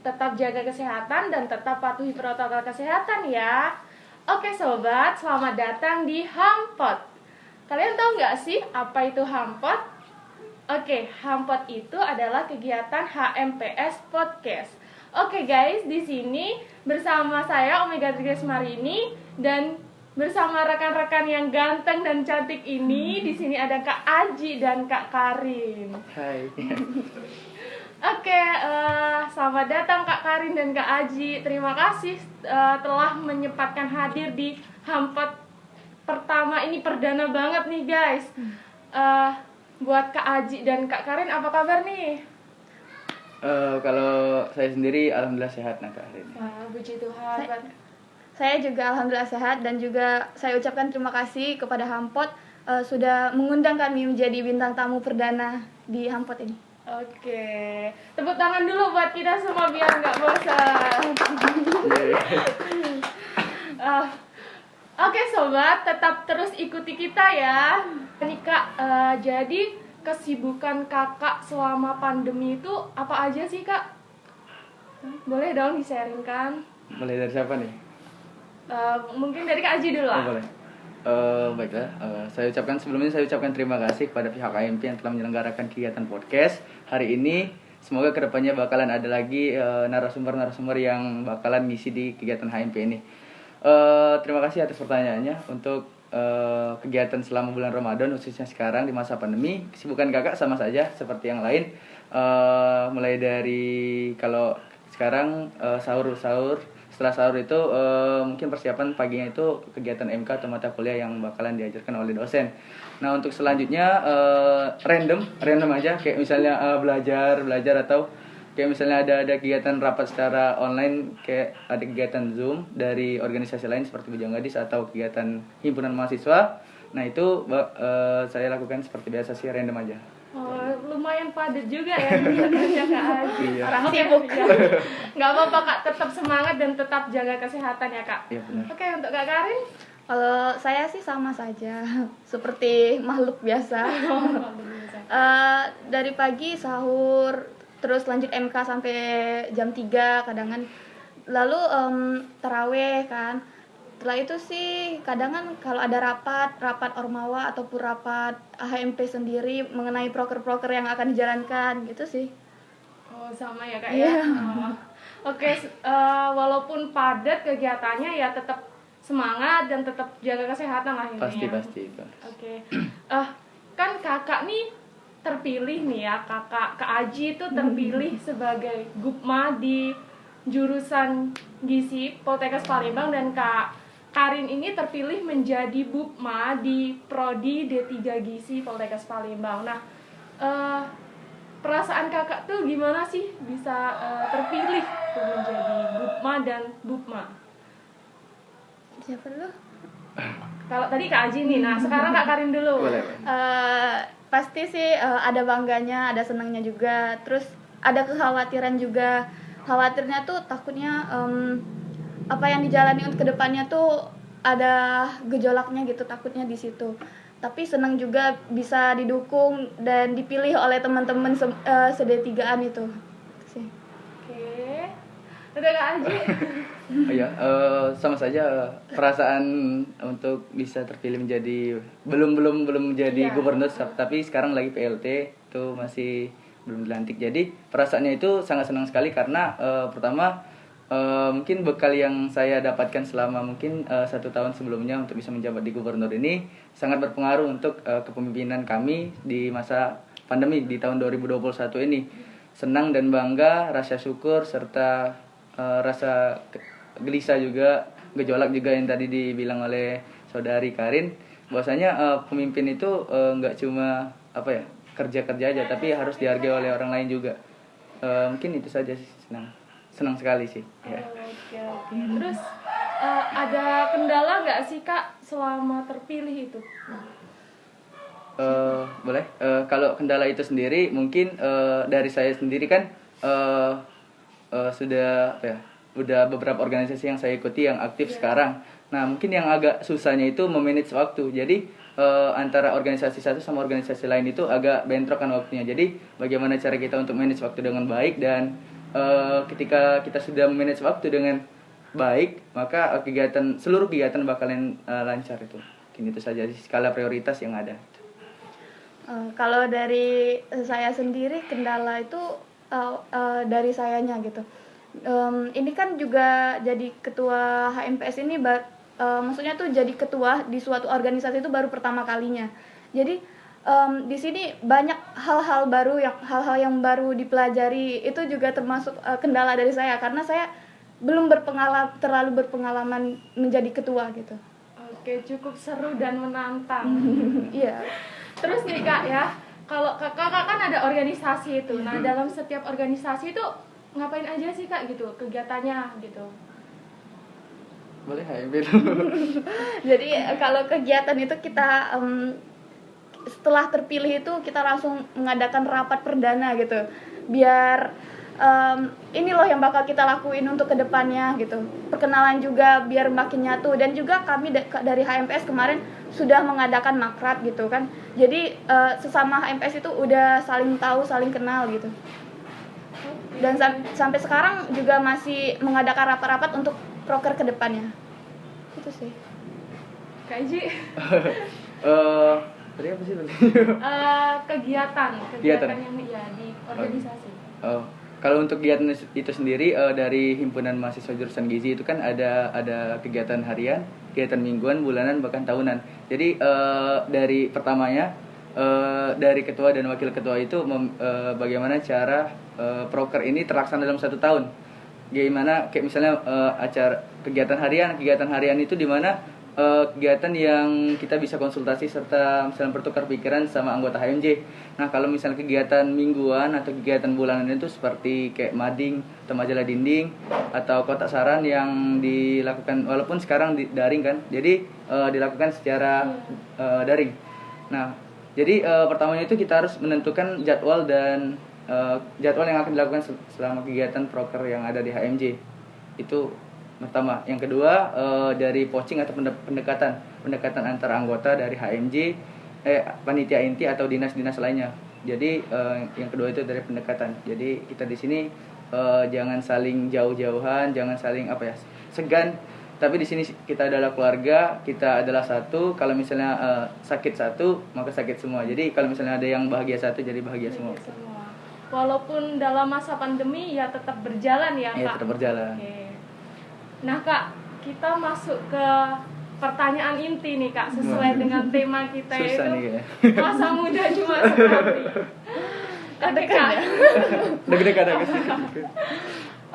Tetap jaga kesehatan dan tetap patuhi protokol kesehatan ya. Oke sobat, selamat datang di Hampot. Kalian tahu nggak sih apa itu Hampot? Oke, Hampot itu adalah kegiatan HMPS Podcast. Oke guys, di sini bersama saya Omega Grace Marini dan bersama rekan-rekan yang ganteng dan cantik ini. Di sini ada Kak Aji dan Kak Karin. Hai. Oke, selamat datang Kak Karin dan Kak Aji. Terima kasih telah menyempatkan hadir di Hampot pertama ini, perdana banget nih guys. Buat Kak Aji dan Kak Karin, apa kabar nih? Kalau saya sendiri alhamdulillah sehat Kak Karin. Wah, puji Tuhan. Saya juga alhamdulillah sehat dan juga saya ucapkan terima kasih kepada Hampot sudah mengundang kami menjadi bintang tamu perdana di Hampot ini. Oke, tepuk tangan dulu buat kita semua biar nggak bosan. Oke sobat, tetap terus ikuti kita ya. Nih Kak, jadi kesibukan kakak selama pandemi itu apa aja sih Kak? Boleh dong di-sharingkan. Mulai dari siapa nih? Mungkin dari Kak Aji dulu lah. Boleh. Baiklah, saya ucapkan terima kasih kepada pihak HMP yang telah menyelenggarakan kegiatan podcast hari ini. Semoga kedepannya bakalan ada lagi narasumber-narasumber yang bakalan ngisi di kegiatan HMP ini. Terima kasih atas pertanyaannya. Untuk kegiatan selama bulan Ramadan, khususnya sekarang di masa pandemi, kesibukan kakak sama saja seperti yang lain. Mulai dari kalau sekarang sahur. Setelah sahur itu mungkin persiapan paginya itu kegiatan MK atau mata kuliah yang bakalan diajarkan oleh dosen. Nah untuk selanjutnya random aja, kayak misalnya belajar atau kayak misalnya ada kegiatan rapat secara online, kayak ada kegiatan Zoom dari organisasi lain seperti Bujang Gadis atau kegiatan himpunan mahasiswa. Nah itu saya lakukan seperti biasa sih, random aja. Oh, lumayan padat juga ya kegiatannya Kak Aji. Iya. Orang sibuk. Nggak apa-apa Kak, tetap semangat dan tetap jaga kesehatan ya Kak. Iya benar. Oke, untuk Kak Karin? Kalau saya sih sama saja, seperti makhluk biasa. Dari pagi sahur, terus lanjut MK sampai jam 3 kadang-kadang. Lalu taraweh kan. Setelah itu sih kadang-kadang kalau ada rapat ormawa ataupun rapat HMP sendiri mengenai proker-proker yang akan dijalankan gitu sih. Oh, sama ya Kak ya. Oke, walaupun padat kegiatannya ya tetap semangat dan tetap jaga kesehatan lah intinya. Pasti itu. Oke. Kan kakak nih terpilih nih ya, Kak Aji itu terpilih sebagai Gupma di jurusan Gizi Poltekkes Palembang, dan Kak Karin ini terpilih menjadi Bupma di Prodi D3 Gizi Poltekkes Palembang. Nah, perasaan kakak tuh gimana sih bisa terpilih tuh menjadi Bupma dan Bupma? Siapa dulu? Kalau tadi Kak Aji nih, nah sekarang Kak Karin dulu. Boleh. Pasti sih ada bangganya, ada senangnya juga. Terus ada kekhawatiran juga. Khawatirnya tuh takutnya apa yang dijalani untuk kedepannya tuh ada gejolaknya gitu, takutnya di situ. Tapi senang juga bisa didukung dan dipilih oleh teman-teman SD3-an itu sih. Oke. Udah Kak Aji? Iya, sama saja perasaan untuk bisa terpilih menjadi belum menjadi gubernur, tapi sekarang lagi PLT itu masih belum dilantik. Jadi perasaannya itu sangat senang sekali karena pertama mungkin bekal yang saya dapatkan selama mungkin 1 tahun sebelumnya untuk bisa menjabat di gubernur ini sangat berpengaruh untuk kepemimpinan kami di masa pandemi di tahun 2021 ini. Senang dan bangga, rasa syukur serta rasa gelisah juga, gejolak juga yang tadi dibilang oleh saudari Karin, bahwasanya pemimpin itu nggak cuma kerja aja, tapi harus dihargai oleh orang lain juga. Mungkin itu saja sih, senang sekali sih. Ya. Oke. Terus ada kendala nggak sih Kak selama terpilih itu? Boleh. Kalau kendala itu sendiri mungkin dari saya sendiri kan sudah udah beberapa organisasi yang saya ikuti yang aktif sekarang. Nah mungkin yang agak susahnya itu memanage waktu. Jadi antara organisasi satu sama organisasi lain itu agak bentrokan waktunya. Jadi bagaimana cara kita untuk manage waktu dengan baik dan ketika kita sudah manage waktu dengan baik, maka seluruh kegiatan bakalan lancar itu. Mungkin itu saja skala prioritas yang ada. Kalau dari saya sendiri kendala itu dari sayanya gitu. Ini kan juga jadi ketua HMPS ini maksudnya tuh jadi ketua di suatu organisasi itu baru pertama kalinya. Jadi di sini banyak hal-hal yang baru dipelajari, itu juga termasuk kendala dari saya karena saya belum terlalu berpengalaman menjadi ketua gitu. Oke, cukup seru dan menantang. Iya. Terus nih Kak ya, kalau kakak kan ada organisasi itu. Nah, dalam setiap organisasi itu ngapain aja sih Kak gitu, kegiatannya gitu? Boleh HMP. Jadi kalau kegiatan itu kita setelah terpilih itu kita langsung mengadakan rapat perdana gitu, biar ini loh yang bakal kita lakuin untuk kedepannya gitu. Perkenalan juga biar makin nyatu, dan juga kami dari HMPS kemarin sudah mengadakan makrab gitu kan. Jadi sesama HMPS itu udah saling tahu, saling kenal gitu. Dan sampai sekarang juga masih mengadakan rapat-rapat untuk proker kedepannya. Itu sih. Kak Ji. Tadi apa sih tadi? Kegiatan yang ya di organisasi. Kalau untuk kegiatan itu sendiri dari himpunan mahasiswa jurusan gizi itu kan ada kegiatan harian, kegiatan mingguan, bulanan, bahkan tahunan. Jadi dari pertamanya dari ketua dan wakil ketua itu bagaimana cara proker ini terlaksana dalam 1 tahun. Gimana kayak misalnya acara kegiatan harian itu di mana kegiatan yang kita bisa konsultasi serta misalnya bertukar pikiran sama anggota HMJ. Nah, kalau misalnya kegiatan mingguan atau kegiatan bulanan itu seperti kayak mading atau majalah dinding atau kotak saran yang dilakukan walaupun sekarang daring kan. Jadi dilakukan secara daring. Nah, jadi pertamanya itu kita harus menentukan jadwal jadwal yang akan dilakukan selama kegiatan proker yang ada di HMJ. Itu pertama. Yang kedua dari poaching atau pendekatan antara anggota dari HMJ, panitia inti atau dinas-dinas lainnya. Jadi yang kedua itu dari pendekatan. Jadi kita di sini jangan saling jauh-jauhan, jangan saling segan. Tapi di sini kita adalah keluarga, kita adalah satu. Kalau misalnya sakit satu, maka sakit semua. Jadi kalau misalnya ada yang bahagia satu, jadi bahagia semua. Walaupun dalam masa pandemi ya tetap berjalan ya Kak. Iya, tetap berjalan. Oke. Nah Kak, kita masuk ke pertanyaan inti nih Kak, sesuai dengan tema kita. Susah itu nih, ya. Masa muda cuma sekali. Oke Kak. Deg-degan.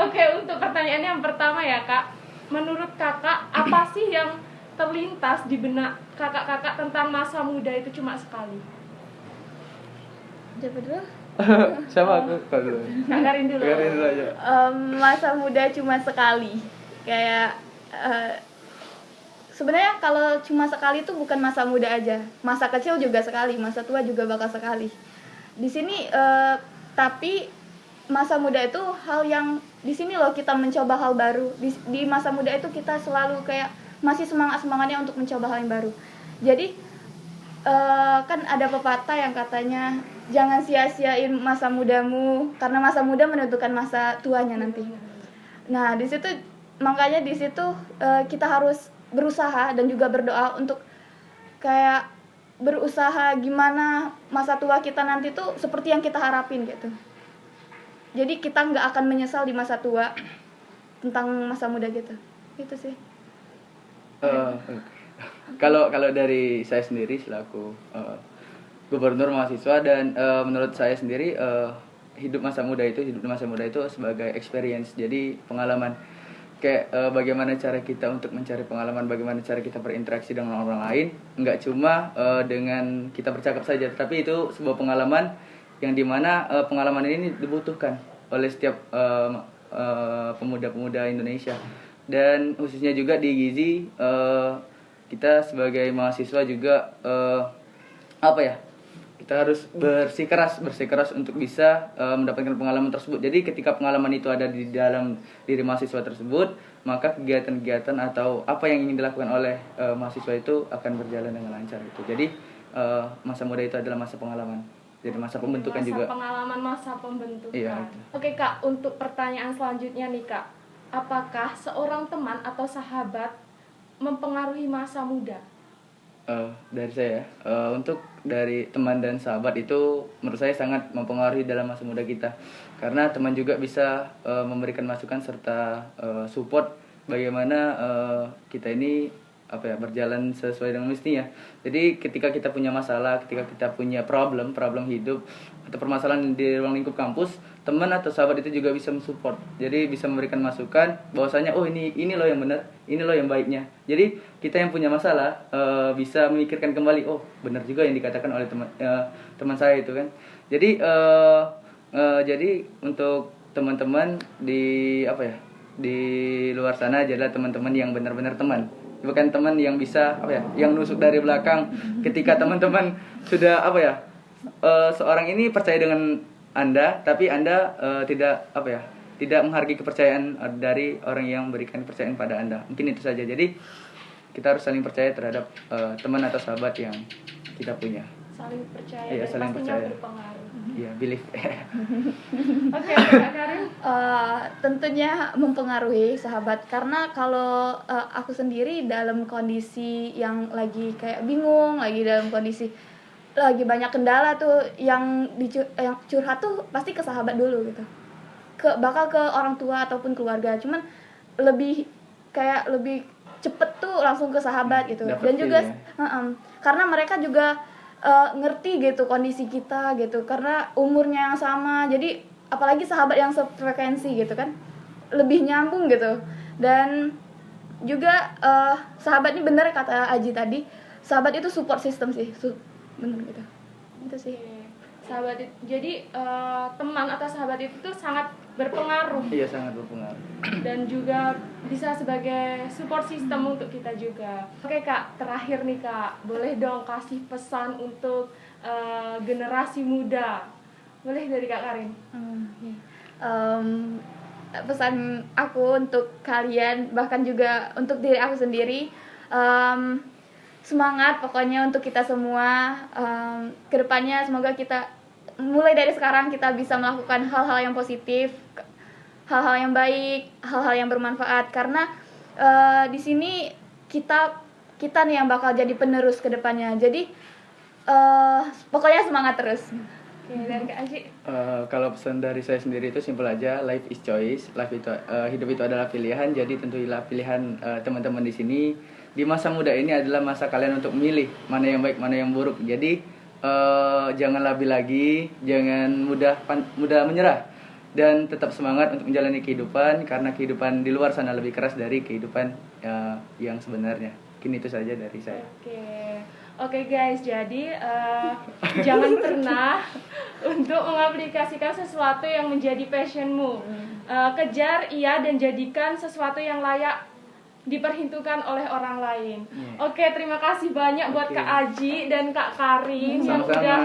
Oke, untuk pertanyaan yang pertama ya Kak, menurut Kakak apa sih yang terlintas di benak kakak-kakak tentang masa muda itu cuma sekali? Siapa dulu? Sama aku kalau Kak Karin dulu. aja. Masa muda cuma sekali. Kayak sebenarnya kalau cuma sekali itu bukan masa muda aja, masa kecil juga sekali, masa tua juga bakal sekali. Di sini tapi masa muda itu hal yang di sini loh kita mencoba hal baru. Di masa muda itu kita selalu kayak masih semangatnya untuk mencoba hal yang baru. Jadi kan ada pepatah yang katanya jangan sia-siain masa mudamu karena masa muda menentukan masa tuanya nanti. Nah, makanya di situ kita harus berusaha dan juga berdoa untuk kayak berusaha gimana masa tua kita nanti tuh seperti yang kita harapin gitu. Jadi kita nggak akan menyesal di masa tua tentang masa muda gitu. Gitu sih. Kalau dari saya sendiri selaku gubernur mahasiswa dan menurut saya sendiri hidup di masa muda itu sebagai experience, jadi pengalaman. Kayak bagaimana cara kita untuk mencari pengalaman, bagaimana cara kita berinteraksi dengan orang lain, nggak cuma dengan kita bercakap saja, tapi itu sebuah pengalaman yang dimana pengalaman ini dibutuhkan oleh setiap pemuda-pemuda Indonesia, dan khususnya juga di gizi kita sebagai mahasiswa juga kita harus bersikeras untuk bisa mendapatkan pengalaman tersebut. Jadi ketika pengalaman itu ada di dalam diri mahasiswa tersebut, maka kegiatan-kegiatan atau apa yang ingin dilakukan oleh mahasiswa itu akan berjalan dengan lancar gitu. Jadi masa muda itu adalah masa pengalaman. Jadi masa pembentukan masa juga. pengalaman masa pembentukan. Iya, itu. Oke Kak, untuk pertanyaan selanjutnya nih Kak, apakah seorang teman atau sahabat mempengaruhi masa muda? Dari saya, untuk dari teman dan sahabat itu menurut saya sangat mempengaruhi dalam masa muda kita, karena teman juga bisa memberikan masukan serta support bagaimana kita ini berjalan sesuai dengan mestinya. Jadi ketika kita punya masalah, ketika kita punya problem hidup atau permasalahan di ruang lingkup kampus, teman atau sahabat itu juga bisa mensupport. Jadi bisa memberikan masukan bahwasanya oh ini loh yang benar, ini loh yang baiknya. Jadi kita yang punya masalah bisa memikirkan kembali, oh benar juga yang dikatakan oleh teman saya itu kan. Jadi jadi untuk teman-teman di di luar sana adalah teman-teman yang benar-benar teman, bukan teman yang bisa yang nusuk dari belakang ketika teman-teman sudah seorang ini percaya dengan Anda tapi Anda tidak tidak menghargai kepercayaan dari orang yang memberikan kepercayaan pada Anda. Mungkin itu saja. Jadi kita harus saling percaya terhadap teman atau sahabat yang kita punya. Saling percaya Iya, dan saling pastinya percaya. berpengaruh. Iya, believe. Oke, Kak Karin. Tentunya mempengaruhi sahabat, karena kalau aku sendiri dalam kondisi yang lagi kayak bingung, lagi dalam kondisi lagi banyak kendala tuh, yang curhat tuh pasti ke sahabat dulu gitu, bakal ke orang tua ataupun keluarga, cuman lebih cepet tuh langsung ke sahabat gitu. Dapet Dan juga ya. karena mereka juga ngerti gitu kondisi kita gitu, karena umurnya yang sama, jadi apalagi sahabat yang sefrekuensi gitu kan, lebih nyambung gitu. Dan juga sahabat ini bener kata Aji tadi, sahabat itu support system sih, bener gitu. Itu sih. Sahabat jadi teman atau sahabat itu tuh sangat berpengaruh. Iya, sangat berpengaruh. Dan juga bisa sebagai support system untuk kita juga. Oke Kak, terakhir nih Kak, boleh dong kasih pesan untuk generasi muda. Boleh dari Kak Karin. Pesan aku untuk kalian, bahkan juga untuk diri aku sendiri, semangat pokoknya untuk kita semua. Kedepannya semoga kita mulai dari sekarang kita bisa melakukan hal-hal yang positif, hal-hal yang baik, hal-hal yang bermanfaat, karena di sini kita nih yang bakal jadi penerus ke depannya. Jadi pokoknya semangat terus. Oke, dari Kak Aji. Kalau pesan dari saya sendiri itu simpel aja, life is choice. Hidup itu adalah pilihan. Jadi tentulah pilihan teman-teman di sini. Di masa muda ini adalah masa kalian untuk memilih mana yang baik, mana yang buruk. Jadi jangan labil lagi, jangan mudah menyerah, dan tetap semangat untuk menjalani kehidupan, karena kehidupan di luar sana lebih keras dari kehidupan yang sebenarnya. Mungkin itu saja dari saya. Oke guys, jadi jangan pernah untuk mengaplikasikan sesuatu yang menjadi passionmu. Kejar dan jadikan sesuatu yang layak diperhitungkan oleh orang lain. Oke, terima kasih banyak buat Kak Aji dan Kak Karin yang udah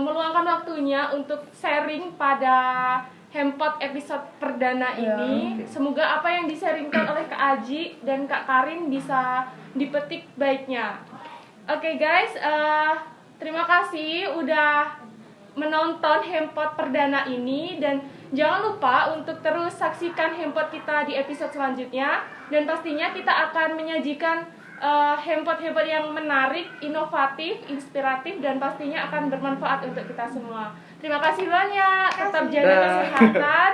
meluangkan waktunya untuk sharing pada Hempot episode perdana ini. Semoga apa yang di-sharingkan oleh Kak Aji dan Kak Karin bisa dipetik baiknya. Oke guys, terima kasih udah menonton Hempot perdana ini, dan jangan lupa untuk terus saksikan Hempot kita di episode selanjutnya, dan pastinya kita akan menyajikan Hempot-hempot yang menarik, inovatif, inspiratif, dan pastinya akan bermanfaat untuk kita semua. Terima kasih banyak, tetap jaga kesehatan,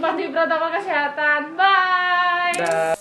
patuhi protokol kesehatan. Bye.